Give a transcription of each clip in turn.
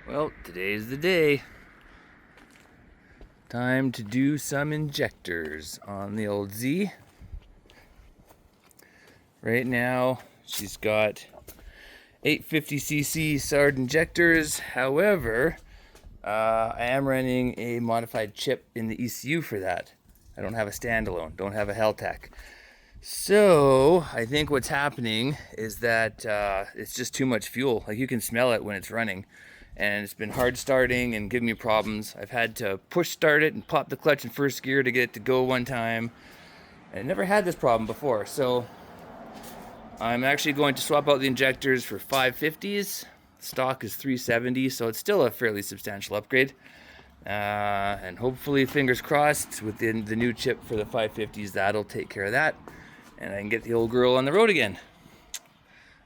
Well, today's the day. Time to do some injectors on the old Z. Right now, she's got 850cc SARD injectors. However, I am running a modified chip in the ECU for that. I don't have a standalone, don't have a Heltec. So, I think what's happening is that it's just too much fuel. Like, you can smell it when it's running. And it's been hard starting and giving me problems. I've had to push start it and pop the clutch in first gear to get it to go one time. And I never had this problem before. So, I'm actually going to swap out the injectors for 550s. Stock is 370, so it's still a fairly substantial upgrade. And hopefully, fingers crossed, within the new chip for the 550s, that'll take care of that. And I can get the old girl on the road again.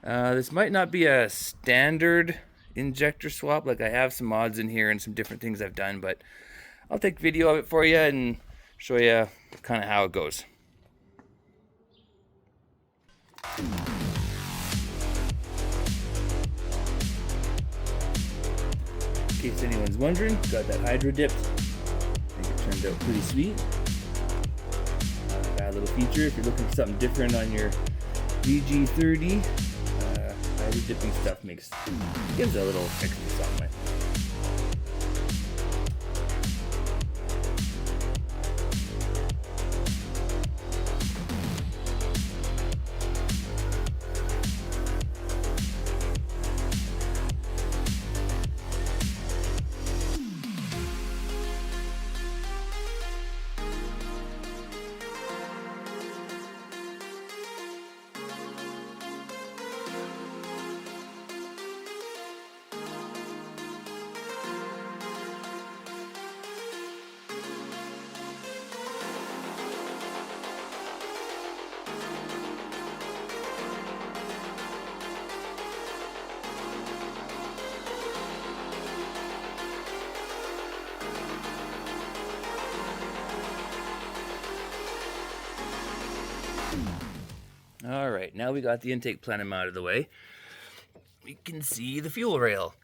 This might not be a standard injector swap. Like, I have some mods in here and some different things I've done, but I'll take video of it for you and show you kind of how it goes. In case anyone's wondering, got that hydro dipped. I think it turned out pretty sweet. Got a little feature if you're looking for something different on your VG30. Hydro dipping stuff gives it a little extra something. All right, now we got the intake plenum out of the way. We can see the fuel rail.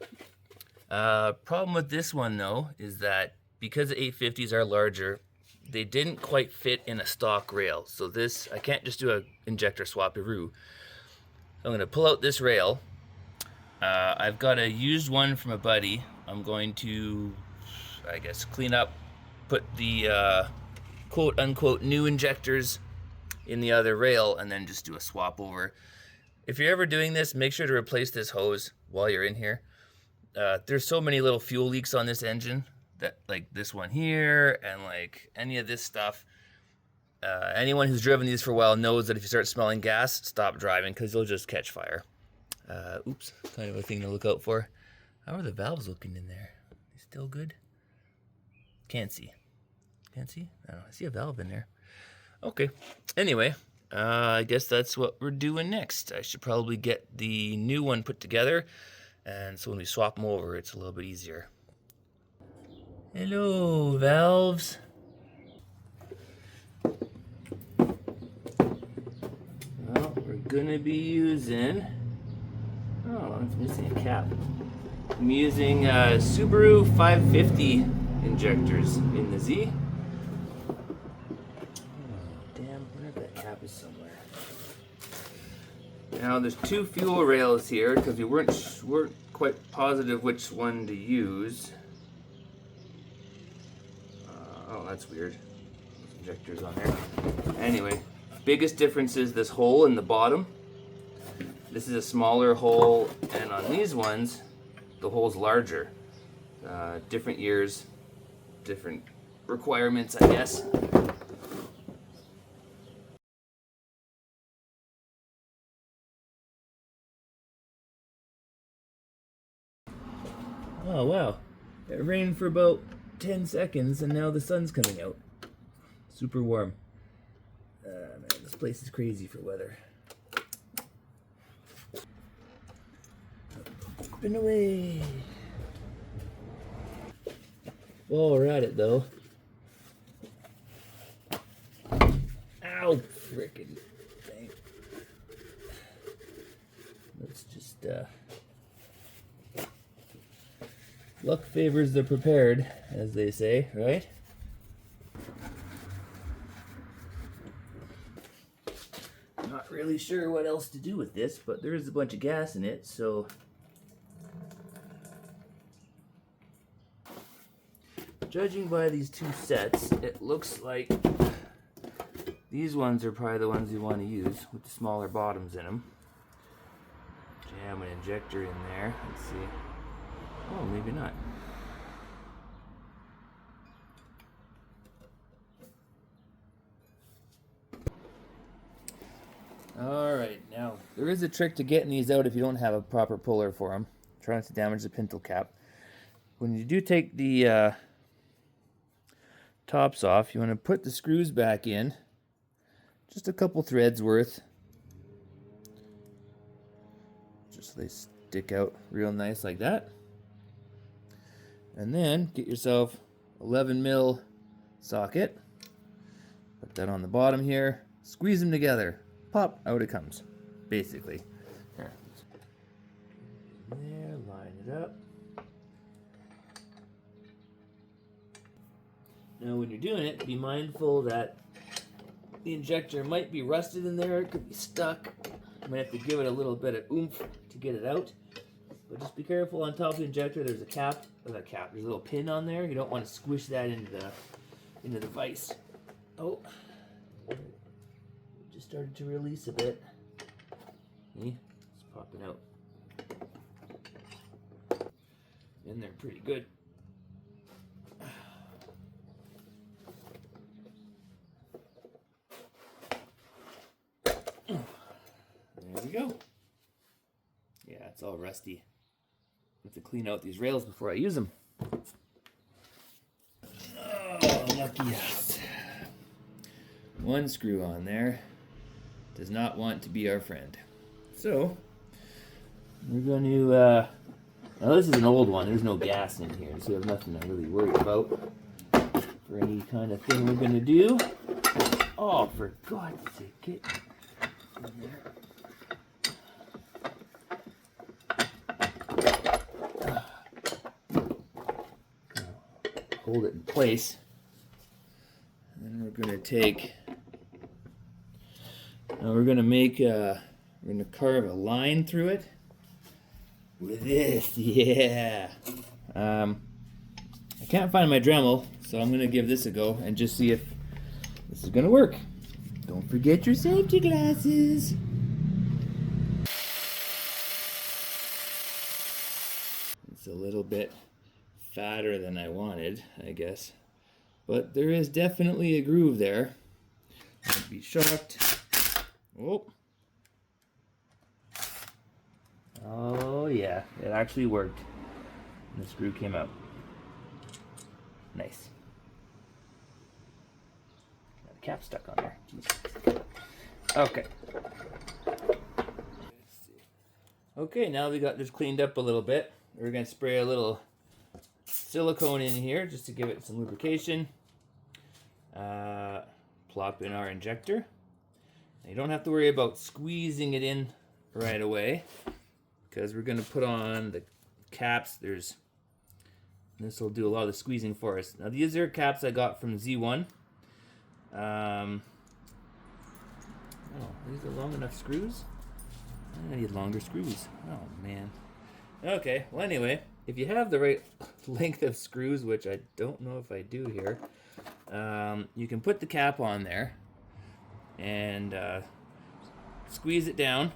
Problem with this one though is that because the 850s are larger, they didn't quite fit in a stock rail. So this, I can't just do an injector swap-a-roo. So I'm gonna pull out this rail. I've got a used one from a buddy. I'm going to, I guess, clean up, put the quote-unquote new injectors in the other rail, and then just do a swap over. If you're ever doing this, make sure to replace this hose while you're in here. There's so many little fuel leaks on this engine, that like this one here, and like any of this stuff. Anyone who's driven these for a while knows that if you start smelling gas, stop driving, because you'll just catch fire. Oops, kind of a thing to look out for. How are the valves looking in there? They still good? Can't see. Can't see? I don't know. I see a valve in there. Okay, anyway, I guess that's what we're doing next. I should probably get the new one put together, and so when we swap them over, it's a little bit easier. Hello, valves. Well, we're gonna be using, oh, it's missing a cap. I'm using Subaru 550 injectors in the Z. Somewhere. Now there's two fuel rails here because we weren't quite positive which one to use. Oh, that's weird. There's injectors on there. Anyway, biggest difference is this hole in the bottom. This is a smaller hole, and on these ones, the hole's larger. Different years, different requirements, I guess. Oh wow, it rained for about 10 seconds and now the sun's coming out. Super warm. Man, this place is crazy for weather. Spin away. While we're at it though. Ow, frickin' thing. Let's just Luck favors the prepared, as they say, right? Not really sure what else to do with this, but there is a bunch of gas in it, so judging by these two sets, it looks like these ones are probably the ones you want to use with the smaller bottoms in them. Jam an injector in there. Let's see. Oh, maybe not. Alright, now there is a trick to getting these out if you don't have a proper puller for them. Try not to damage the pintle cap. When you do take the tops off, you want to put the screws back in. Just a couple threads worth. Just so they stick out real nice like that. And then get yourself 11 mil socket. Put that on the bottom here. Squeeze them together. Pop, out it comes. Basically. There, line it up. Now when you're doing it, be mindful that the injector might be rusted in there. It could be stuck. You might have to give it a little bit of oomph to get it out. But just be careful on top of the injector. There's a cap. There's a little pin on there. You don't want to squish that into the vise. Oh, it just started to release a bit. See, it's popping out. In there pretty good. There we go. Yeah, it's all rusty. I have to clean out these rails before I use them. Oh, lucky us. One screw on there does not want to be our friend. So, we're going to, now this is an old one. There's no gas in here, so we have nothing to really worry about for any kind of thing we're going to do. Oh, for God's sake, get in there. Hold it in place. And then we're going to take, now we're going to make, we're going to carve a line through it with this, yeah. I can't find my Dremel, so I'm going to give this a go and just see if this is going to work. Don't forget your safety glasses. It's a little bit fatter than I wanted, I guess. But there is definitely a groove there. I'd be shocked. Oh. Oh yeah, it actually worked. And the screw came out. Nice. Got the cap stuck on there. Jeez. Okay. Okay, now we got this cleaned up a little bit. We're gonna spray a little silicone in here just to give it some lubrication. Plop in our injector. Now, you don't have to worry about squeezing it in right away because we're going to put on the caps. This will do a lot of the squeezing for us. Now these are caps I got from Z1. Oh, these are long enough screws? I need longer screws. Oh man. Okay, well anyway, if you have the right length of screws, which I don't know if I do here, you can put the cap on there and squeeze it down,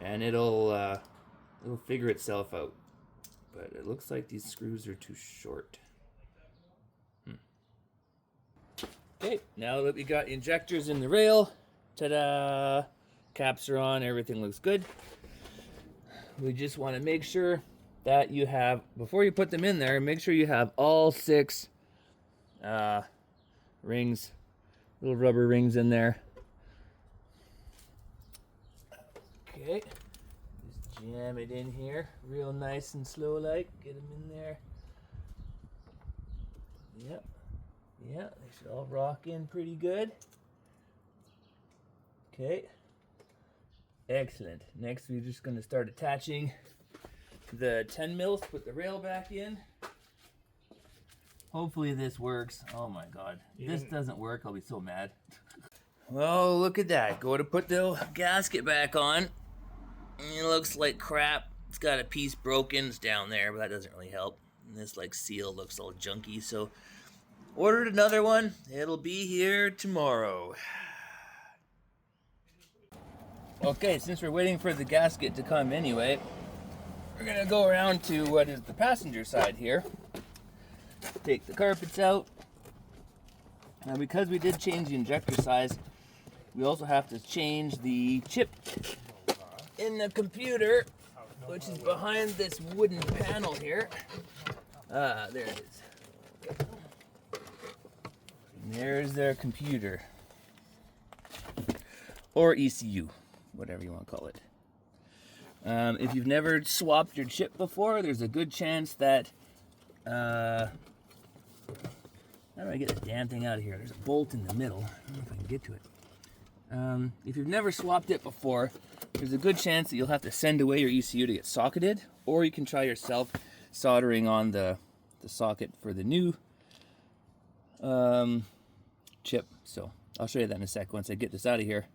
and it'll figure itself out. But it looks like these screws are too short. Okay, now that we got injectors in the rail, ta-da! Caps are on, everything looks good. We just want to make sure that you have, before you put them in there, make sure you have all 6 rings, little rubber rings in there. Okay, just jam it in here real nice and slow like, get them in there. Yep, yeah, they should all rock in pretty good. Okay, excellent. Next we're just going to start attaching the 10 mils, put the rail back in. Hopefully this works. Oh my God. If this doesn't work, I'll be so mad. Well, look at that. Go to put the gasket back on. It looks like crap. It's got a piece broken. It's down there, but that doesn't really help. And this like seal looks all junky, so ordered another one. It'll be here tomorrow. Okay, since we're waiting for the gasket to come anyway, we're gonna go around to what is the passenger side here. Take the carpets out. Now because we did change the injector size, we also have to change the chip in the computer, which is behind this wooden panel here. There it is. And there's their computer. Or ECU, whatever you want to call it. If you've never swapped your chip before, there's a good chance that how do I get the damn thing out of here? There's a bolt in the middle. I don't know if I can get to it. If you've never swapped it before, there's a good chance that you'll have to send away your ECU to get socketed, or you can try yourself soldering on the socket for the new chip. So I'll show you that in a sec once I get this out of here.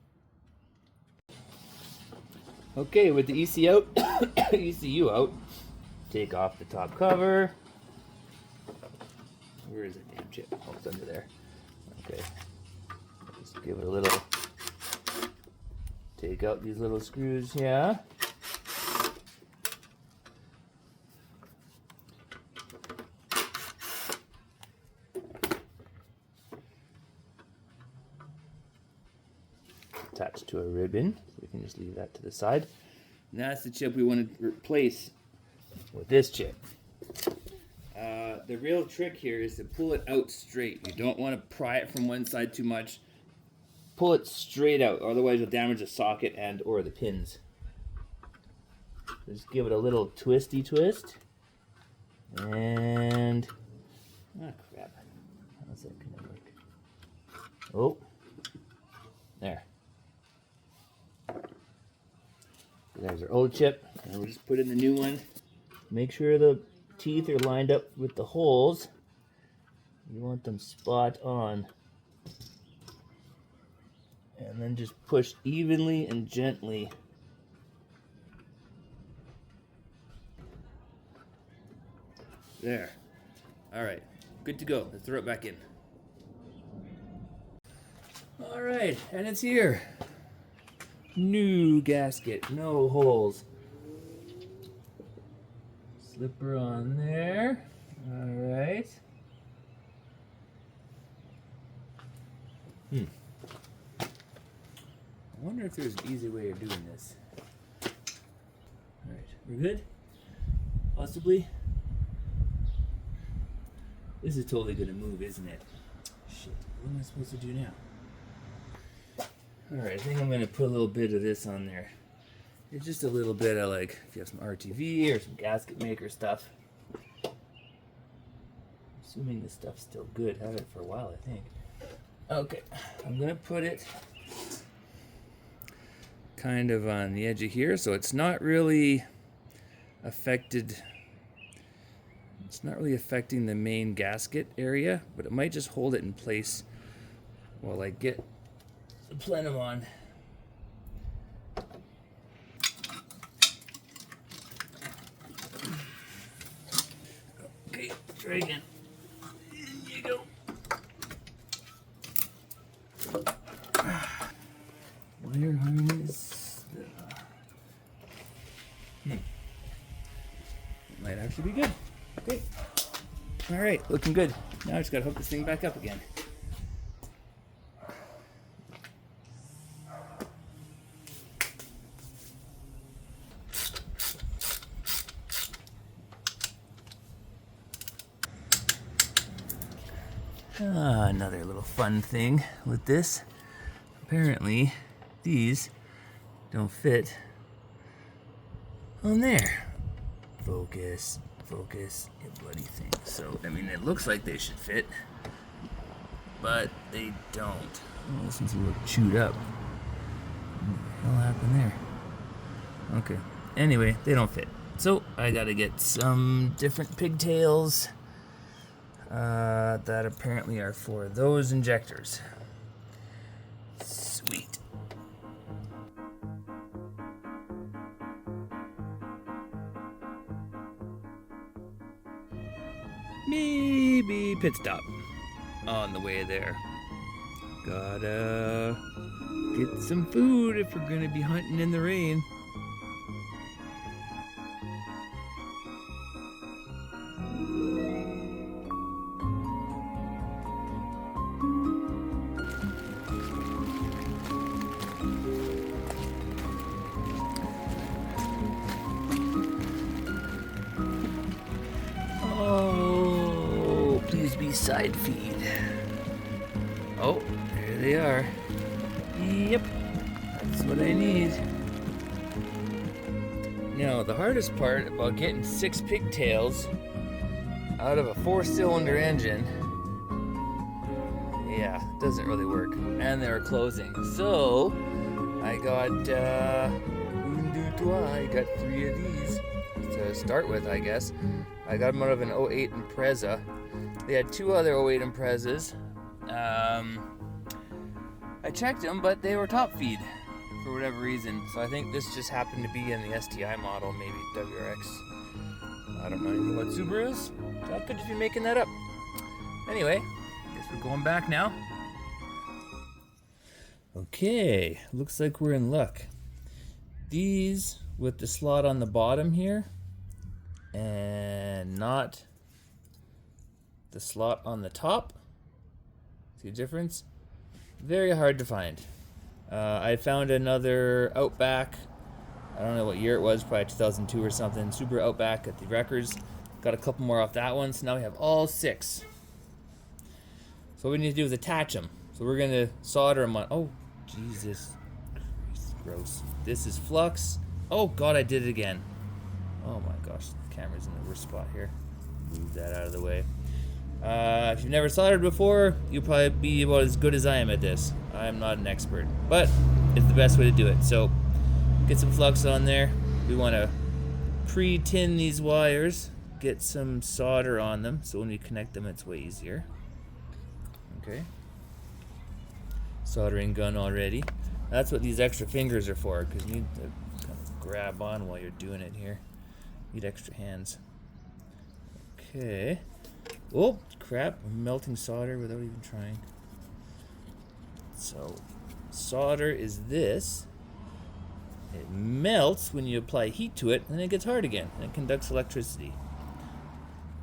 Okay, with the ECU out, take off the top cover. Where is the damn chip? Oh, it's under there. Okay. Just give it a little. Take out these little screws here. Attached to a ribbon. So we can just leave that to the side. And that's the chip we want to replace with this chip. The real trick here is to pull it out straight. You don't want to pry it from one side too much. Pull it straight out, otherwise you'll damage the socket and or the pins. So just give it a little twisty twist. And oh crap. How's that gonna work? Oh. There. There's our old chip. And we'll just put in the new one. Make sure the teeth are lined up with the holes. You want them spot on. And then just push evenly and gently. There. All right, good to go. Let's throw it back in. All right, and it's here. New gasket, no holes. Slipper on there. All right. I wonder if there's an easy way of doing this. All right, we're good? Possibly. This is totally gonna move, isn't it? Shit, what am I supposed to do now? All right, I think I'm gonna put a little bit of this on there. It's just a little bit of like, if you have some RTV or some gasket maker stuff. Assuming this stuff's still good, had it for a while, I think. Okay, I'm gonna put it kind of on the edge of here, so it's not really affected. It's not really affecting the main gasket area, but it might just hold it in place while I get the plenum on. Okay, try again. In you go. Wire harness. Might actually be good. Okay. All right, looking good. Now I just gotta hook this thing back up again. Another little fun thing with this. Apparently, these don't fit on there. Focus, focus, you bloody thing. So, I mean, it looks like they should fit, but they don't. Oh, this one's a little chewed up. What the hell happened there? Okay. Anyway, they don't fit. So I gotta get some different pigtails that apparently are for those injectors. Sweet. Maybe pit stop on the way there. Gotta get some food if we're gonna be hunting in the rain. Oh, please be side feed. Oh, there they are. Yep, that's what I need. Now, the hardest part about getting 6 pigtails out of a 4-cylinder engine, yeah, doesn't really work. And they're closing. So, I got 3 of these to start with, I guess. I got them out of an 08 Impreza. They had 2 other 08 Imprezas. I checked them, but they were top feed for whatever reason. So I think this just happened to be in the STI model, maybe WRX. I don't know anything about Subarus. So I could just be making that up. Anyway, guess we're going back now. Okay, looks like we're in luck. These with the slot on the bottom here and not the slot on the top. See the difference? Very hard to find. I found another Outback. I don't know what year it was, probably 2002 or something. Subaru Outback at the Wreckers. Got a couple more off that one, so now we have all 6. So what we need to do is attach them. So we're gonna solder them on. Oh, Jesus. Gross. This is flux. Oh God, I did it again. Oh my gosh, the camera's in the worst spot here. Move that out of the way. If you've never soldered before, you'll probably be about as good as I am at this. I'm not an expert, but it's the best way to do it. So get some flux on there. We want to pre-tin these wires, get some solder on them, so when we connect them it's way easier. Okay. Soldering gun already. That's what these extra fingers are for, because you need to kind of grab on while you're doing it here. Need extra hands. Okay. Oh, crap. I'm melting solder without even trying. So, solder is this. It melts when you apply heat to it, and then it gets hard again, and it conducts electricity.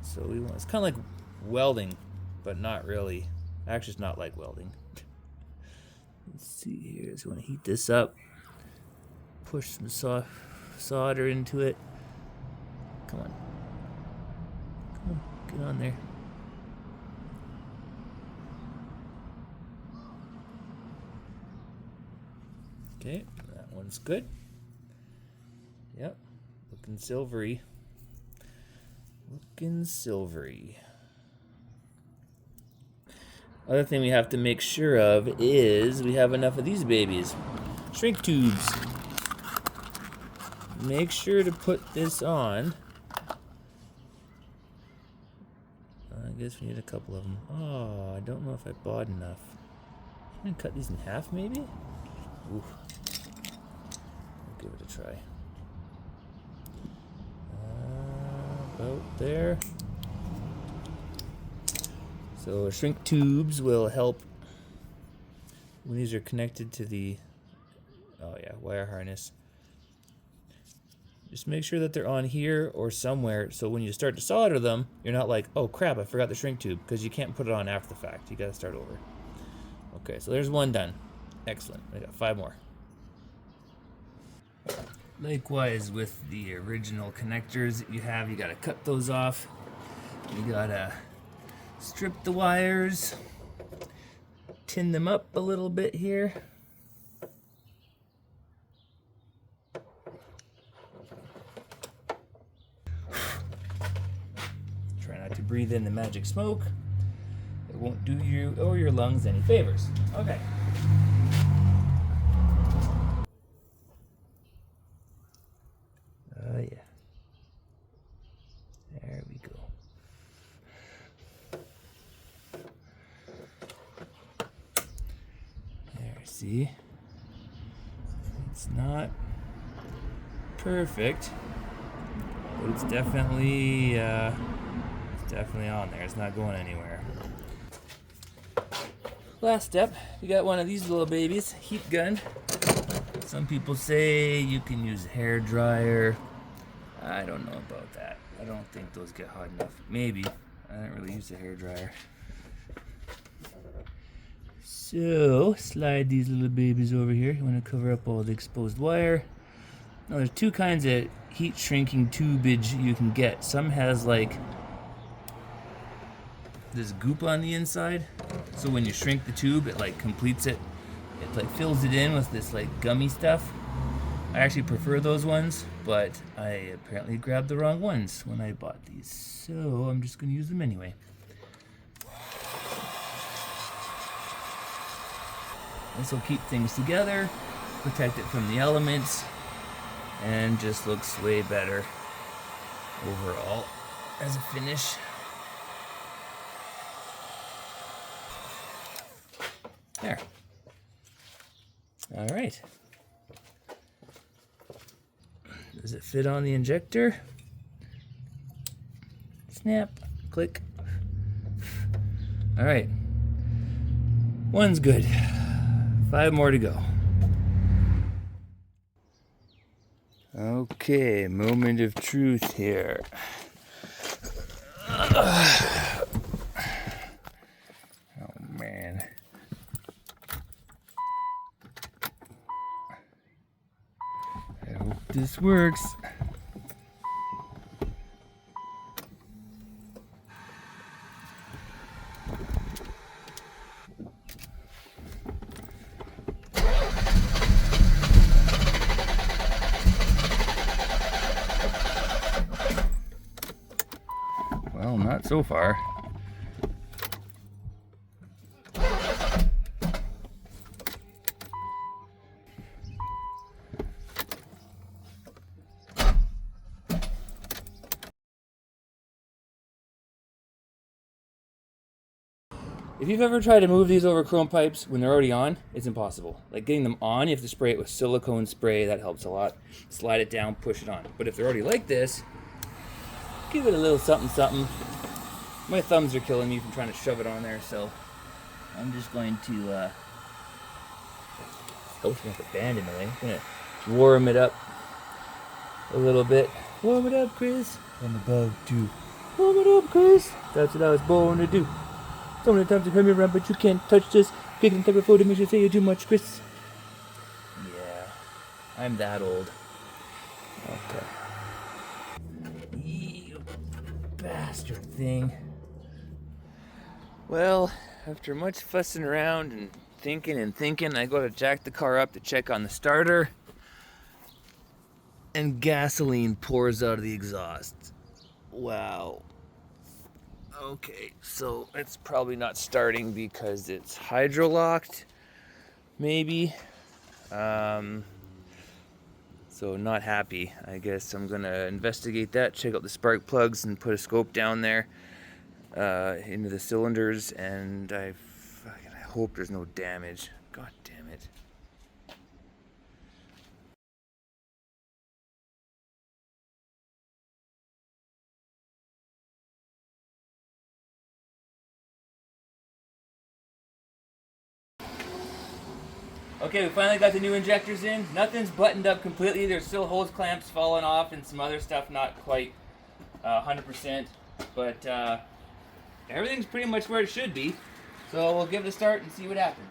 So we want, it's kind of like welding, but not really. Actually, it's not like welding. Let's see here. So I want to heat this up. Push some solder into it. Come on. Come on. Get on there. Okay. That one's good. Yep. Looking silvery. Looking silvery. Other thing we have to make sure of is we have enough of these babies. Shrink tubes. Make sure to put this on. I guess we need a couple of them. Oh, I don't know if I bought enough. I'm gonna cut these in half maybe? Ooh. I'll give it a try. About there. So shrink tubes will help when these are connected to the wire harness. Just make sure that they're on here or somewhere, so when you start to solder them, you're not like, oh crap, I forgot the shrink tube, because you can't put it on after the fact. You gotta start over. Okay, so there's one done. Excellent. I got 5 more. Likewise with the original connectors that you have, you gotta cut those off. You gotta strip the wires, tin them up a little bit here. Try not to breathe in the magic smoke. It won't do you or your lungs any favors. Okay. Oh yeah. There we go. There, see? It's not perfect, but it's definitely on there. It's not going anywhere. Last step, you got one of these little babies, heat gun. Some people say you can use a hair dryer. I don't know about that. I don't think those get hot enough. Maybe. I don't really use a hair dryer. So, slide these little babies over here. You want to cover up all the exposed wire. Now, there's two kinds of heat shrinking tubage you can get. Some has like this goop on the inside. So when you shrink the tube, it like completes it. It like fills it in with this like gummy stuff. I actually prefer those ones, but I apparently grabbed the wrong ones when I bought these. So I'm just going to use them anyway. This will keep things together, protect it from the elements, and just looks way better overall as a finish. There. All right. Does it fit on the injector? Snap, click. All right. One's good. 5 more to go. Okay, moment of truth here. Oh man. I hope this works. Well, not so far. If you've ever tried to move these over chrome pipes when they're already on, it's impossible. Like getting them on, you have to spray it with silicone spray. That helps a lot. Slide it down, push it on. But if they're already like this, give it a little something something. My thumbs are killing me from trying to shove it on there, so I'm just going to open up the band in the way. I'm gonna warm it up a little bit. Warm it up, Chris. I'm about to warm it up, Chris. That's what I was born to do. So many times you heard me run, but you can't touch this. Picking type of photo makes you say you too much, Chris. Yeah, I'm that old. Okay. You bastard thing. Well, after much fussing around and thinking, I go to jack the car up to check on the starter, and gasoline pours out of the exhaust. Wow. Okay, so it's probably not starting because it's hydro-locked, maybe. So not happy. I guess I'm gonna investigate that, check out the spark plugs and put a scope down there into the cylinders, and I hope there's no damage. God damn it. Okay, we finally got the new injectors in. Nothing's buttoned up completely. There's still hose clamps falling off and some other stuff not quite 100%. But everything's pretty much where it should be. So we'll give it a start and see what happens.